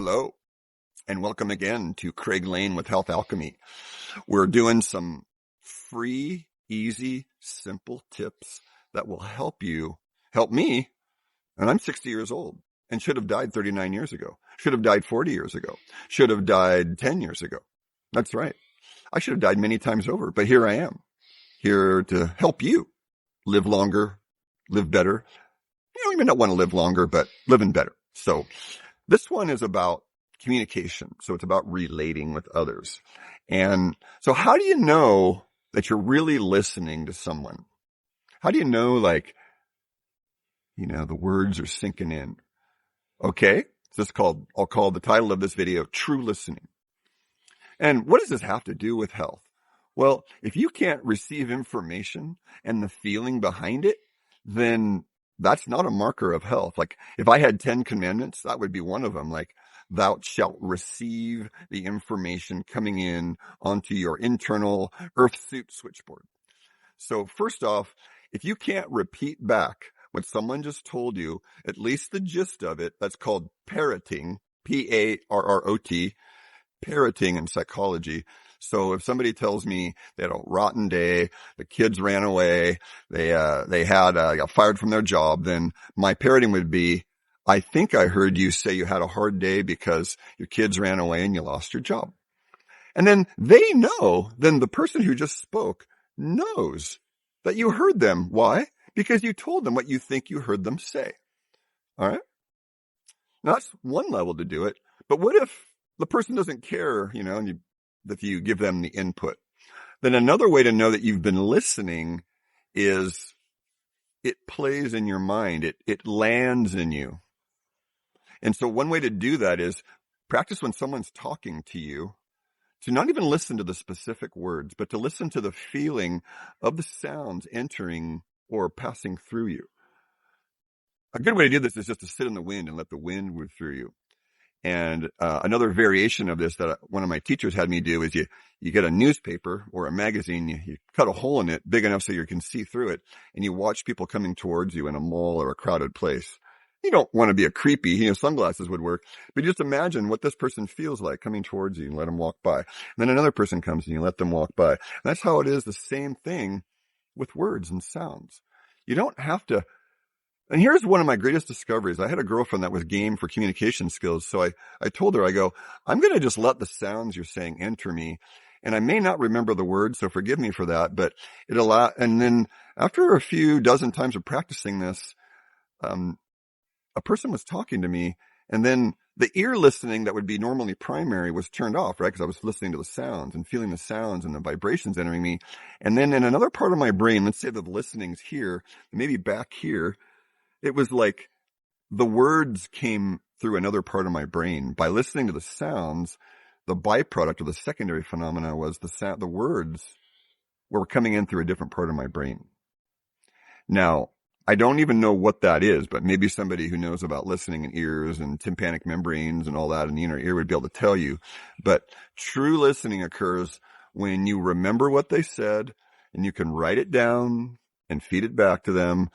Hello, and welcome again to Craig Lane with Health Alkemy. We're doing some free, easy, simple tips that will help me, and I'm 60 years old and should have died 39 years ago, should have died 40 years ago, should have died 10 years ago. That's right. I should have died many times over, but here I am, here to help you live longer, live better. You may not want to live longer, but living better. So this one is about communication. So it's about relating with others. And so how do you know that you're really listening to someone? How do you know, the words are sinking in? Okay. I'll call the title of this video, True Listening. And what does this have to do with health? Well, if you can't receive information and the feeling behind it, then that's not a marker of health. Like if I had 10 commandments, that would be one of them. Like thou shalt receive the information coming in onto your internal earth suit switchboard. So first off, if you can't repeat back what someone just told you, at least the gist of it, that's called parroting, P-A-R-R-O-T, parroting in psychology. So if somebody tells me they had a rotten day, the kids ran away, they got fired from their job, then my parroting would be, I think I heard you say you had a hard day because your kids ran away and you lost your job. And then then the person who just spoke knows that you heard them. Why? Because you told them what you think you heard them say. All right. Now that's one level to do it. But what if the person doesn't care, if you give them the input? Then another way to know that you've been listening is it plays in your mind. It lands in you. And so one way to do that is practice when someone's talking to you to not even listen to the specific words, but to listen to the feeling of the sounds entering or passing through you. A good way to do this is just to sit in the wind and let the wind move through you. And another variation of this that one of my teachers had me do is you get a newspaper or a magazine, you cut a hole in it big enough so you can see through it, and you watch people coming towards you in a mall or a crowded place. You don't want to be a creepy, sunglasses would work, but just imagine what this person feels like coming towards you and let them walk by. And then another person comes and you let them walk by. And that's how it is, the same thing with words and sounds. You don't have to. And here's one of my greatest discoveries. I had a girlfriend that was game for communication skills. So I told her, I'm going to just let the sounds you're saying enter me. And I may not remember the words, so forgive me for that, but and then after a few dozen times of practicing this, a person was talking to me, and then the ear listening that would be normally primary was turned off, right? Because I was listening to the sounds and feeling the sounds and the vibrations entering me. And then in another part of my brain, let's say the listening's here, maybe back here, it was like the words came through another part of my brain. By listening to the sounds, the byproduct or the secondary phenomena was the words were coming in through a different part of my brain. Now, I don't even know what that is, but maybe somebody who knows about listening and ears and tympanic membranes and all that in the inner ear would be able to tell you. But true listening occurs when you remember what they said and you can write it down and feed it back to them.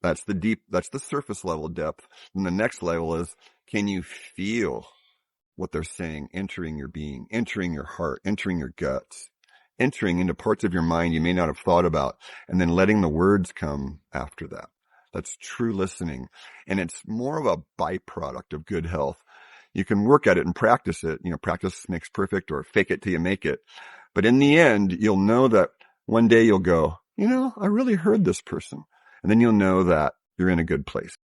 That's the surface level depth. And the next level is, can you feel what they're saying entering your being, entering your heart, entering your guts, entering into parts of your mind you may not have thought about, and then letting the words come after that. That's true listening. And it's more of a byproduct of good health. You can work at it and practice it. Practice makes perfect, or fake it till you make it. But in the end, you'll know that one day you'll go, I really heard this person. And then you'll know that you're in a good place.